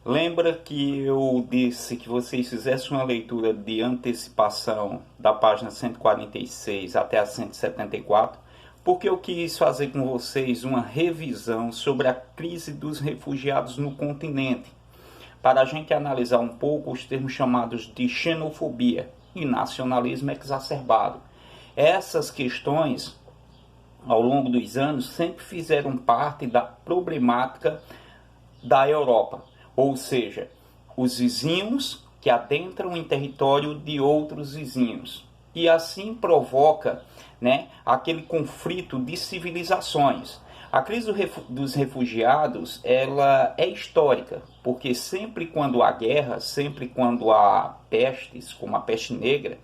Lembra que eu disse que vocês fizessem uma leitura de antecipação da página 146 até a 174? Porque eu quis fazer com vocês uma revisão sobre a crise dos refugiados no continente, para a gente analisar um pouco os termos chamados de xenofobia e nacionalismo exacerbado. Essas questões, ao longo dos anos, sempre fizeram parte da problemática da Europa, ou seja, os vizinhos que adentram em território de outros vizinhos. E assim provoca, aquele conflito de civilizações. A crise dos refugiados, ela é histórica, porque sempre quando há guerra, sempre quando há pestes, como a peste negra,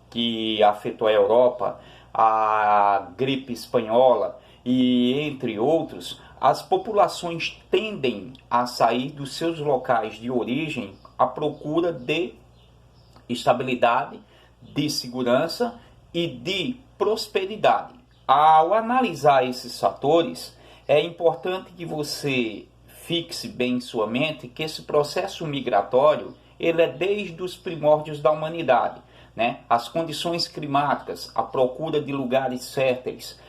que afetou a Europa, a gripe espanhola e entre outros, as populações tendem a sair dos seus locais de origem à procura de estabilidade, de segurança e de prosperidade. Ao analisar esses fatores, é importante que você fixe bem em sua mente que esse processo migratório ele é desde os primórdios da humanidade. As condições climáticas, a procura de lugares férteis,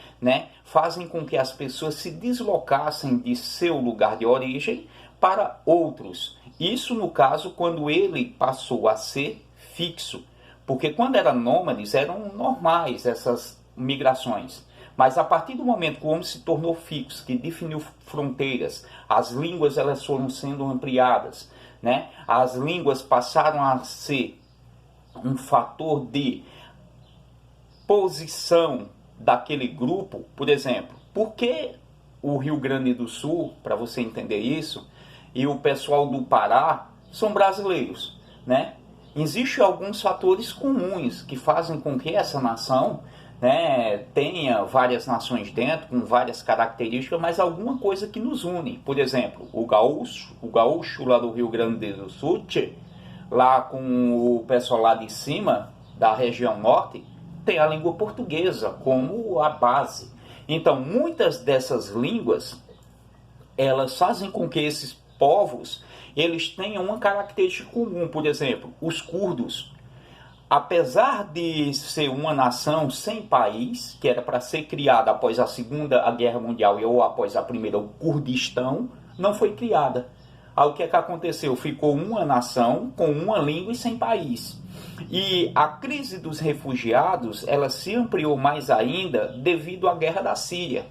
fazem com que as pessoas se deslocassem de seu lugar de origem para outros. Isso no caso quando ele passou a ser fixo, porque quando eram nômades eram normais essas migrações. Mas a partir do momento que o homem se tornou fixo, que definiu fronteiras, as línguas elas foram sendo ampliadas, as línguas passaram a ser um fator de posição daquele grupo. Por exemplo, por que o Rio Grande do Sul, para você entender isso, e o pessoal do Pará são brasileiros, Existem alguns fatores comuns que fazem com que essa nação tenha várias nações dentro, com várias características, mas alguma coisa que nos une. Por exemplo, o gaúcho lá do Rio Grande do Sul, lá com o pessoal lá de cima, da região norte, tem a língua portuguesa como a base. Então, muitas dessas línguas, elas fazem com que esses povos, eles tenham uma característica comum. Por exemplo, os curdos, apesar de ser uma nação sem país, que era para ser criada após a Segunda Guerra Mundial ou após a Primeira, o Kurdistão, não foi criada. Aí o que aconteceu? Ficou uma nação com uma língua e sem país. E a crise dos refugiados, ela se ampliou mais ainda devido à guerra da Síria.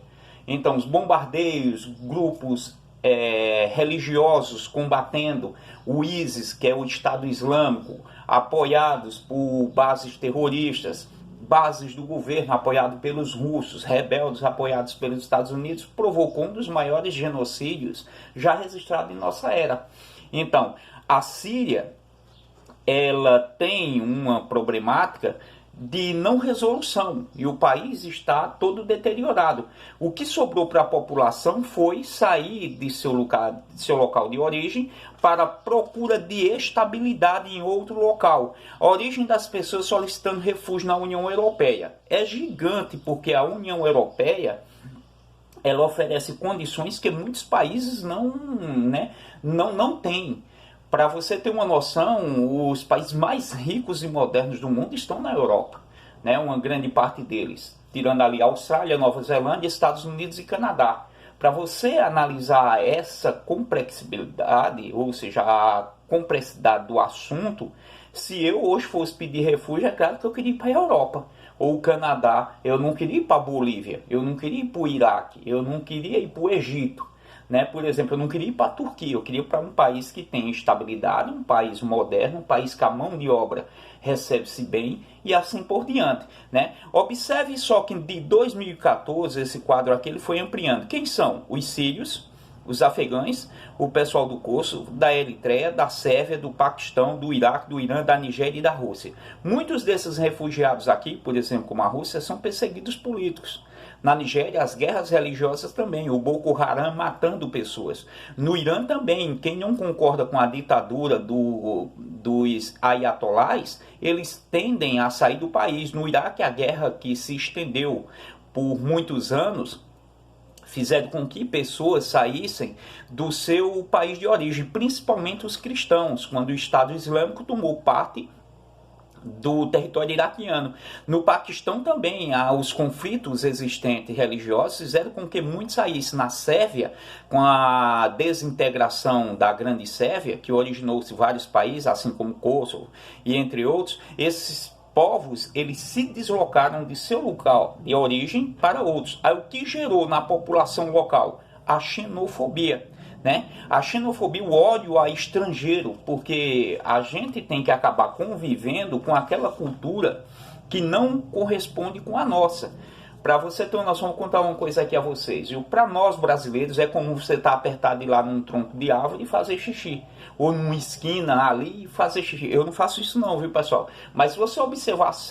Então, os bombardeios, grupos religiosos combatendo o ISIS, que é o Estado Islâmico, apoiados por bases terroristas, bases do governo apoiado pelos russos, rebeldes apoiados pelos Estados Unidos, provocou um dos maiores genocídios já registrados em nossa era. Então, a Síria, ela tem uma problemática de não resolução e o país está todo deteriorado. O que sobrou para a população foi sair de seu local de origem para a procura de estabilidade em outro local. A origem das pessoas solicitando refúgio na União Europeia é gigante, porque a União Europeia ela oferece condições que muitos países não têm. Para você ter uma noção, os países mais ricos e modernos do mundo estão na Europa, uma grande parte deles, tirando ali Austrália, Nova Zelândia, Estados Unidos e Canadá. Para você analisar essa complexidade, ou seja, a complexidade do assunto, se eu hoje fosse pedir refúgio, é claro que eu queria ir para a Europa, ou o Canadá, eu não queria ir para a Bolívia, eu não queria ir para o Iraque, eu não queria ir para o Egito. Por exemplo, eu não queria ir para a Turquia, eu queria ir para um país que tem estabilidade, um país moderno, um país que a mão de obra recebe-se bem e assim por diante. Observe só que de 2014 esse quadro aqui ele foi ampliando. Quem são? Os sírios, os afegães, o pessoal do Kosovo, da Eritreia, da Sérvia, do Paquistão, do Iraque, do Irã, da Nigéria e da Rússia. Muitos desses refugiados aqui, por exemplo, como a Rússia, são perseguidos políticos. Na Nigéria, as guerras religiosas também, o Boko Haram matando pessoas. No Irã também, quem não concorda com a ditadura dos ayatolás, eles tendem a sair do país. No Iraque, a guerra que se estendeu por muitos anos fizeram com que pessoas saíssem do seu país de origem, principalmente os cristãos, quando o Estado Islâmico tomou parte do território iraquiano. No Paquistão também, os conflitos existentes religiosos fizeram com que muitos saíssem. Na Sérvia, com a desintegração da Grande Sérvia, que originou-se vários países, assim como Kosovo e entre outros, esses povos, eles se deslocaram de seu local de origem para outros. Aí o que gerou na população local? A xenofobia. Né? A xenofobia, o ódio a estrangeiro, porque a gente tem que acabar convivendo com aquela cultura que não corresponde com a nossa. Para você ter uma noção, vou contar uma coisa aqui a vocês. Para nós brasileiros é comum você estar apertado lá num tronco de árvore e fazer xixi. Ou numa esquina ali e fazer xixi. Eu não faço isso não, viu, pessoal? Mas se você observar as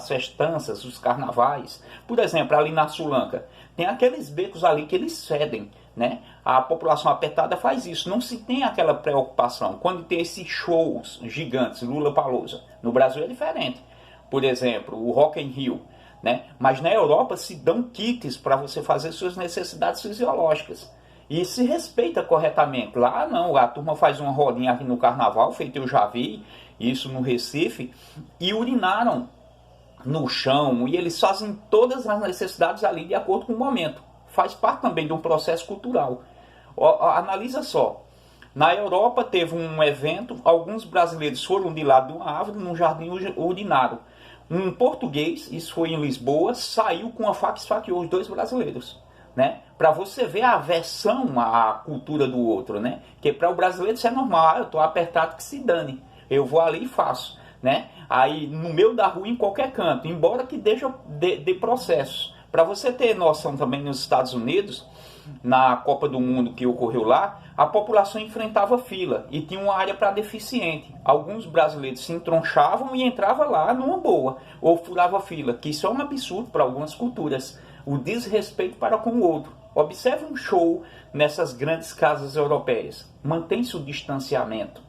festanças, os carnavais, por exemplo, ali na Sri Lanka, tem aqueles becos ali que eles fedem, né? A população apertada faz isso, não se tem aquela preocupação. Quando tem esses shows gigantes, Lollapalooza, no Brasil é diferente. Por exemplo, o Rock in Rio, né? Mas na Europa se dão kits para você fazer suas necessidades fisiológicas. E se respeita corretamente. Lá não, a turma faz uma rodinha aqui no carnaval, feito eu já vi, isso no Recife, e urinaram no chão, e eles fazem todas as necessidades ali de acordo com o momento. Faz parte também de um processo cultural. Analisa só. Na Europa teve um evento, alguns brasileiros foram de lado de uma árvore, num jardim urinaram. Um português, isso foi em Lisboa, saiu com a faca e esfaqueou os 2 brasileiros. Né? Para você ver a aversão à cultura do outro. Né? Que para o brasileiro isso é normal, eu estou apertado que se dane. Eu vou ali e faço. Né? Aí no meio da rua, em qualquer canto, embora que dê processos. Para você ter noção também, nos Estados Unidos, na Copa do Mundo que ocorreu lá, a população enfrentava fila e tinha uma área para deficiente. Alguns brasileiros se entronchavam e entravam lá numa boa, ou furava fila, que isso é um absurdo para algumas culturas, o desrespeito para com o outro. Observe um show nessas grandes casas europeias, mantém-se o distanciamento,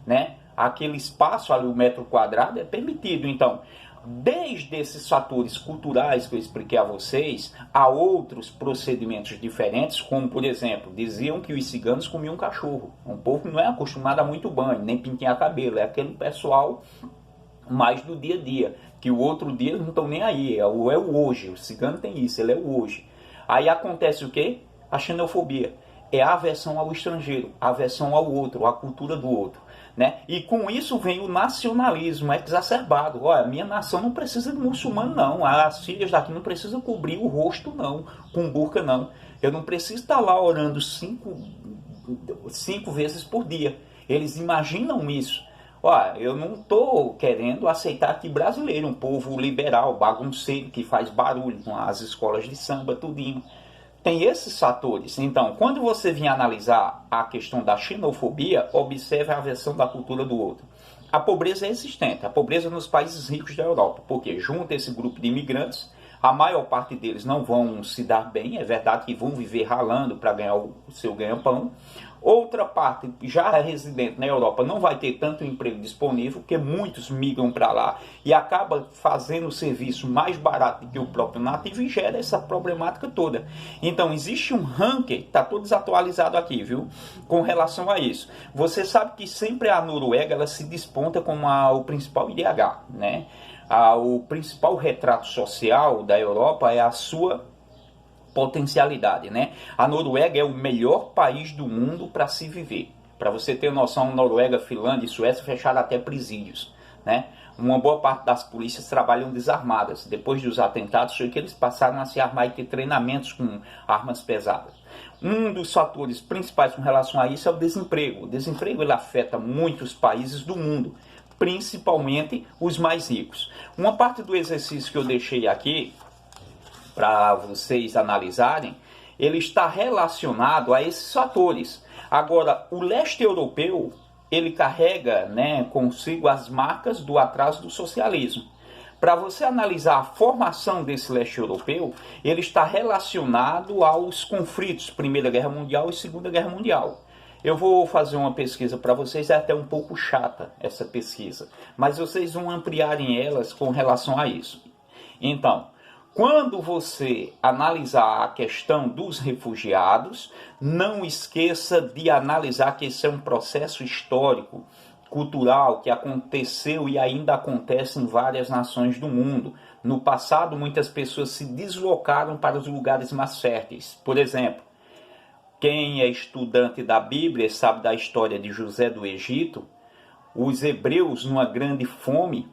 né? Aquele espaço ali, o metro quadrado, é permitido. Então, desde esses fatores culturais que eu expliquei a vocês, há outros procedimentos diferentes, como, por exemplo, diziam que os ciganos comiam cachorro. Um povo que não é acostumado a muito banho, nem pintar cabelo. É aquele pessoal mais do dia a dia, que o outro dia eles não estão nem aí. É o hoje. O cigano tem isso, ele é o hoje. Aí acontece o quê? A xenofobia. É a aversão ao estrangeiro, a aversão ao outro, à cultura do outro. Né? E com isso vem o nacionalismo exacerbado. Olha, minha nação não precisa de muçulmano, não. As filhas daqui não precisam cobrir o rosto, não. Com burca, não. Eu não preciso estar lá orando cinco vezes por dia. Eles imaginam isso. Olha, eu não estou querendo aceitar aqui brasileiro, um povo liberal, bagunceiro, que faz barulho com as escolas de samba, tudinho. Tem esses fatores. Então, quando você vier analisar a questão da xenofobia, observe a aversão da cultura do outro. A pobreza é existente, a pobreza nos países ricos da Europa, porque junto a esse grupo de imigrantes, a maior parte deles não vão se dar bem, é verdade que vão viver ralando para ganhar o seu ganha-pão. Outra parte, já residente na Europa, não vai ter tanto emprego disponível, porque muitos migram para lá e acaba fazendo o serviço mais barato do que o próprio nativo e gera essa problemática toda. Então, existe um ranking, está todo desatualizado aqui, viu? Com relação a isso. Você sabe que sempre a Noruega ela se desponta como o principal IDH, né? O principal retrato social da Europa é a sua potencialidade, né? A Noruega é o melhor país do mundo para se viver. Para você ter noção, Noruega, Finlândia e Suécia fecharam até presídios, né? Uma boa parte das polícias trabalham desarmadas. Depois dos atentados, foi que eles passaram a se armar e ter treinamentos com armas pesadas. Um dos fatores principais com relação a isso é o desemprego. O desemprego ele afeta muitos países do mundo, principalmente os mais ricos. Uma parte do exercício que eu deixei aqui para vocês analisarem, ele está relacionado a esses fatores. Agora, o leste europeu, ele carrega, né, consigo as marcas do atraso do socialismo. Para você analisar a formação desse leste europeu, ele está relacionado aos conflitos, Primeira Guerra Mundial e Segunda Guerra Mundial. Eu vou fazer uma pesquisa para vocês, é até um pouco chata essa pesquisa, mas vocês vão ampliarem elas com relação a isso. Então, Quando você analisar a questão dos refugiados, não esqueça de analisar que esse é um processo histórico, cultural, que aconteceu e ainda acontece em várias nações do mundo. No passado, muitas pessoas se deslocaram para os lugares mais férteis. Por exemplo, quem é estudante da Bíblia sabe da história de José do Egito. Os hebreus, numa grande fome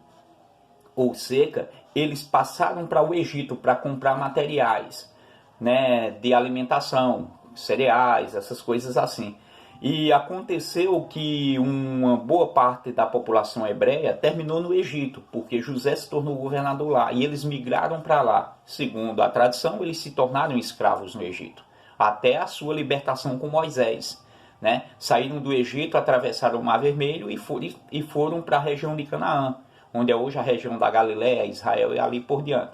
ou seca, eles passaram para o Egito para comprar materiais, né, de alimentação, cereais, essas coisas assim. E aconteceu que uma boa parte da população hebreia terminou no Egito, porque José se tornou governador lá e eles migraram para lá. Segundo a tradição, eles se tornaram escravos no Egito, até a sua libertação com Moisés. Né? Saíram do Egito, atravessaram o Mar Vermelho e foram para a região de Canaã, onde é hoje a região da Galiléia, Israel e ali por diante.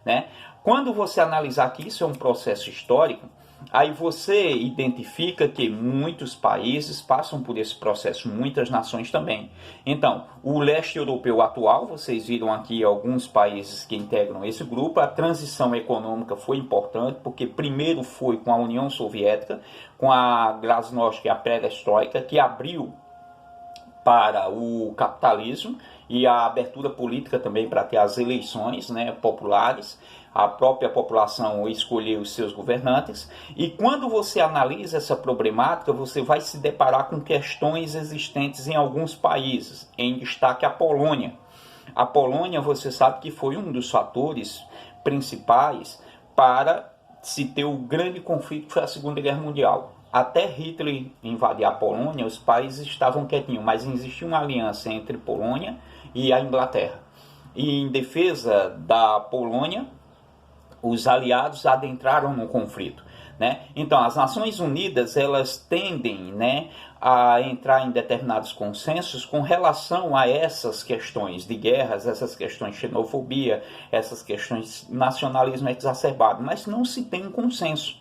Né? Quando você analisar que isso é um processo histórico, aí você identifica que muitos países passam por esse processo, muitas nações também. Então, o leste europeu atual, vocês viram aqui alguns países que integram esse grupo. A transição econômica foi importante, porque primeiro foi com a União Soviética, com a Glasnost e a Perestroika, que abriu para o capitalismo e a abertura política também para ter as eleições, né, populares. A própria população escolheu os seus governantes. E quando você analisa essa problemática, você vai se deparar com questões existentes em alguns países, em destaque a Polônia. A Polônia, você sabe que foi um dos fatores principais para se ter o grande conflito que foi a Segunda Guerra Mundial. Até Hitler invadir a Polônia, os países estavam quietinhos, mas existia uma aliança entre Polônia e a Inglaterra. E em defesa da Polônia, os aliados adentraram no conflito. Né? Então, as Nações Unidas, elas tendem, né, a entrar em determinados consensos com relação a essas questões de guerras, essas questões de xenofobia, essas questões de nacionalismo exacerbado, mas não se tem um consenso.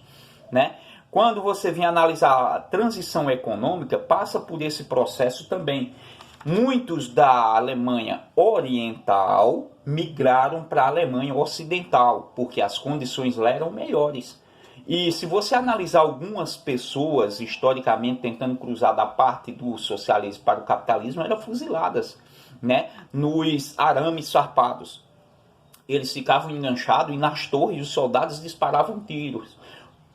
Né? Quando você vem analisar a transição econômica, passa por esse processo também. Muitos da Alemanha Oriental migraram para a Alemanha Ocidental, porque as condições lá eram melhores. E se você analisar algumas pessoas historicamente tentando cruzar da parte do socialismo para o capitalismo, eram fuziladas, né, nos arames farpados. Eles ficavam enganchados e nas torres os soldados disparavam tiros,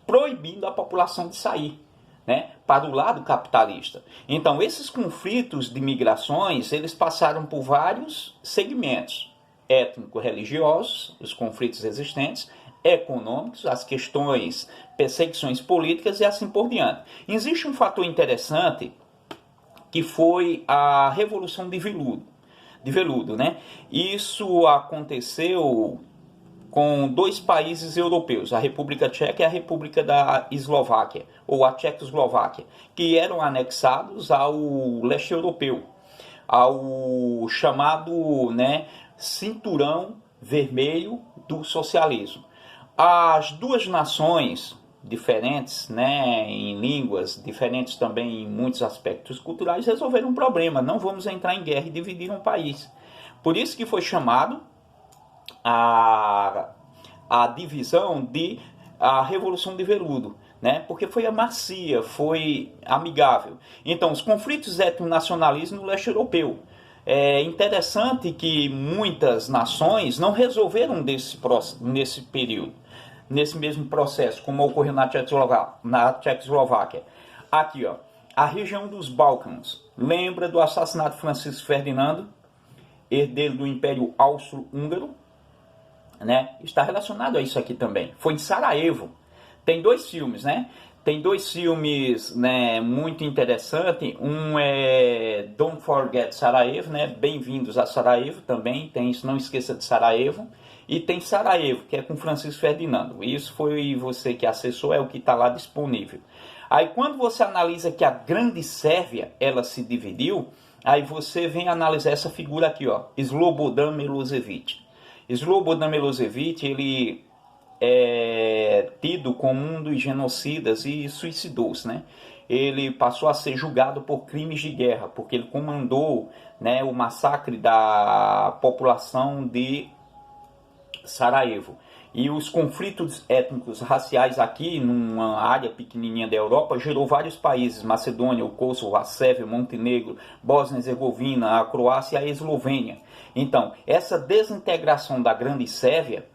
proibindo a população de sair, né, para o lado capitalista. Então, esses conflitos de migrações, eles passaram por vários segmentos: étnico-religiosos, os conflitos existentes, econômicos, as questões, perseguições políticas e assim por diante. Existe um fator interessante que foi a Revolução de Veludo, né? Isso aconteceu com dois países europeus, a República Tcheca e a República da Eslováquia, ou a Tchecoslováquia, que eram anexados ao leste europeu, ao chamado, né, cinturão vermelho do socialismo. As duas nações diferentes, né, em línguas diferentes também em muitos aspectos culturais, resolveram um problema: não vamos entrar em guerra e dividir um país. Por isso que foi chamado a divisão de a Revolução de Veludo, né? Porque foi macia, foi amigável. Então, os conflitos etnonacionalistas no leste europeu. É interessante que muitas nações não resolveram nesse período, nesse mesmo processo, como ocorreu na Tchecoslováquia. Aqui, ó, a região dos Balcãs. Lembra do assassinato de Francisco Ferdinando, herdeiro do Império Austro-Húngaro? Né? Está relacionado a isso aqui também. Foi em Sarajevo. Tem dois filmes, né? Tem dois filmes, né, muito interessantes. Um é Don't Forget Sarajevo, né? Bem-vindos a Sarajevo também. Tem isso, Não Esqueça de Sarajevo. E tem Sarajevo, que é com Francisco Ferdinando. Isso foi você que acessou, é o que está lá disponível. Aí quando você analisa que a Grande Sérvia, ela se dividiu, aí você vem analisar essa figura aqui, ó, Slobodan Milošević. Slobodan Milošević, ele é tido como um dos genocidas e suicidou-se, né? Ele passou a ser julgado por crimes de guerra, porque ele comandou, né, o massacre da população de Sarajevo. E os conflitos étnicos raciais aqui, numa área pequenininha da Europa, gerou vários países: Macedônia, o Kosovo, a Sérvia, Montenegro, Bósnia e Herzegovina, a Croácia e a Eslovênia. Então, essa desintegração da Grande Sérvia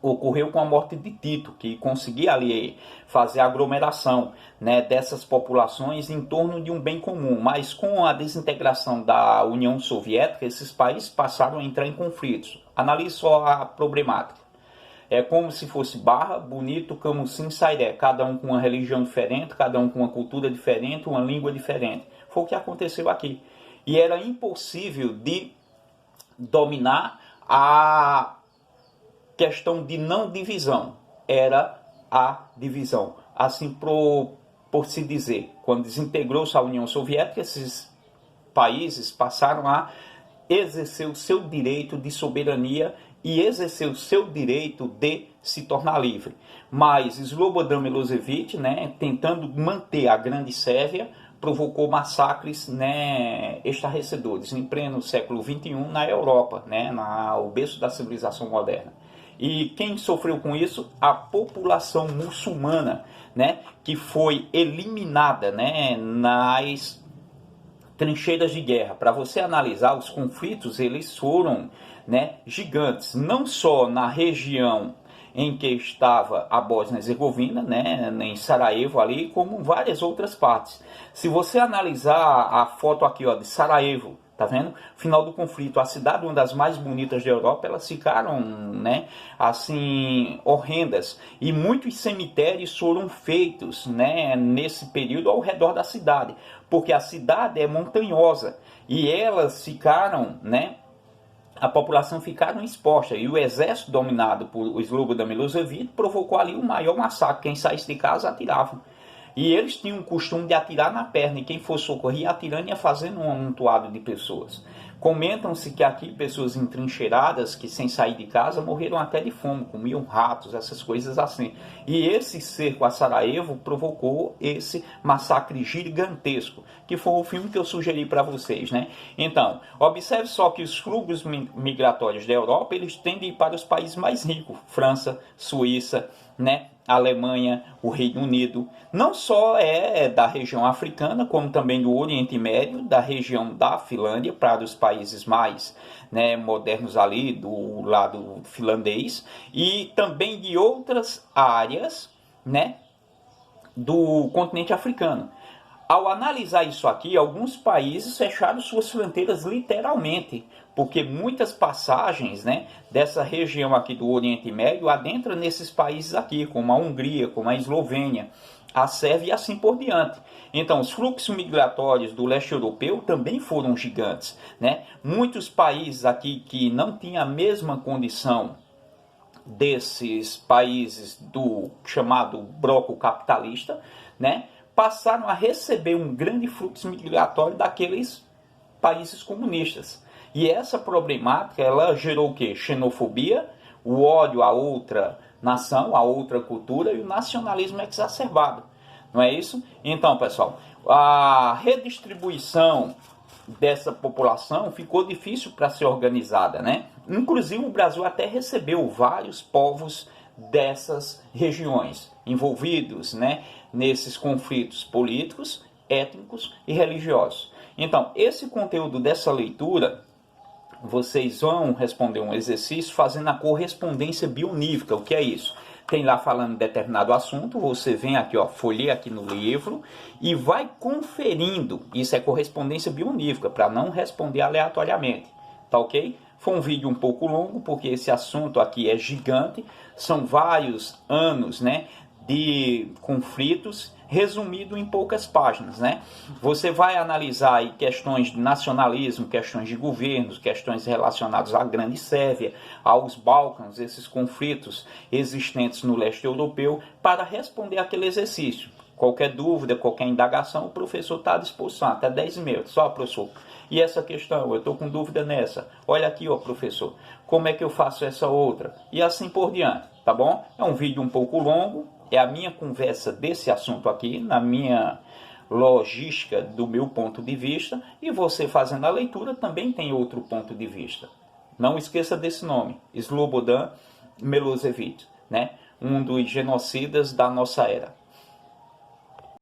ocorreu com a morte de Tito, que conseguia ali fazer a aglomeração, né, dessas populações em torno de um bem comum. Mas com a desintegração da União Soviética, esses países passaram a entrar em conflitos. Analise só a problemática. É como se fosse Barra, Bonito, Camusim, Sairé, cada um com uma religião diferente, cada um com uma cultura diferente, uma língua diferente. Foi o que aconteceu aqui. E era impossível de dominar a questão de não divisão, era a divisão. Assim por se dizer, quando desintegrou-se a União Soviética, esses países passaram a exercer o seu direito de soberania e exercer o seu direito de se tornar livre. Mas Slobodan Milošević, né, tentando manter a Grande Sérvia, provocou massacres, né, estarrecedores em pleno século XXI na Europa, né, o berço da civilização moderna. E quem sofreu com isso? A população muçulmana, né, que foi eliminada, né, nas trincheiras de guerra. Para você analisar, os conflitos eles foram, né, gigantes, não só na região em que estava a Bósnia e Herzegovina, né, em Sarajevo ali, como em várias outras partes. Se você analisar a foto aqui, ó, de Sarajevo, tá vendo? Final do conflito, a cidade, uma das mais bonitas da Europa, elas ficaram, né, assim, horrendas. E muitos cemitérios foram feitos, né, nesse período ao redor da cidade, porque a cidade é montanhosa e elas ficaram, né, a população ficaram exposta. E o exército dominado por Slobodan Milošević provocou ali o maior massacre. Quem saísse de casa atiravam. E eles tinham o costume de atirar na perna, e quem fosse socorrer atirando ia fazendo um amontoado de pessoas. Comentam-se que aqui pessoas entrincheiradas, que sem sair de casa, morreram até de fome, comiam ratos, essas coisas assim. E esse cerco a Sarajevo provocou esse massacre gigantesco, que foi o filme que eu sugeri para vocês, né? Então, observe só que os fluxos migratórios da Europa, eles tendem a ir para os países mais ricos, França, Suíça, né? Alemanha, o Reino Unido, não só é da região africana, como também do Oriente Médio, da região da Finlândia, para os países mais, né, modernos ali, do lado finlandês, e também de outras áreas, né, do continente africano. Ao analisar isso aqui, alguns países fecharam suas fronteiras literalmente, porque muitas passagens, né, dessa região aqui do Oriente Médio adentram nesses países aqui, como a Hungria, como a Eslovênia, a Sérvia e assim por diante. Então, os fluxos migratórios do leste europeu também foram gigantes, né? Muitos países aqui que não tinham a mesma condição desses países do chamado bloco capitalista, né, passaram a receber um grande fluxo migratório daqueles países comunistas. E essa problemática, ela gerou o quê? Xenofobia, o ódio a outra nação, a outra cultura e o nacionalismo exacerbado. Não é isso? Então, pessoal, a redistribuição dessa população ficou difícil para ser organizada, né? Inclusive o Brasil até recebeu vários povos dessas regiões envolvidos, né, nesses conflitos políticos, étnicos e religiosos. Então, esse conteúdo dessa leitura, vocês vão responder um exercício fazendo a correspondência bionívoca. O que é isso? Tem lá falando de determinado assunto, você vem aqui, ó, folheia aqui no livro e vai conferindo. Isso é correspondência bionívoca, para não responder aleatoriamente, tá ok? Foi um vídeo um pouco longo, porque esse assunto aqui é gigante, são vários anos, né, de conflitos, resumido em poucas páginas, né? Você vai analisar aí questões de nacionalismo, questões de governos, questões relacionadas à Grande Sérvia, aos Balcãs, esses conflitos existentes no leste europeu, para responder aquele exercício. Qualquer dúvida, qualquer indagação, o professor está à disposição, até 10 e-mails. Só, professor, e essa questão, eu estou com dúvida nessa. Olha aqui, ó, professor, como é que eu faço essa outra? E assim por diante, tá bom? É um vídeo um pouco longo, é a minha conversa desse assunto aqui, na minha logística, do meu ponto de vista, e você fazendo a leitura também tem outro ponto de vista. Não esqueça desse nome, Slobodan Milosevic, né? Um dos genocidas da nossa era.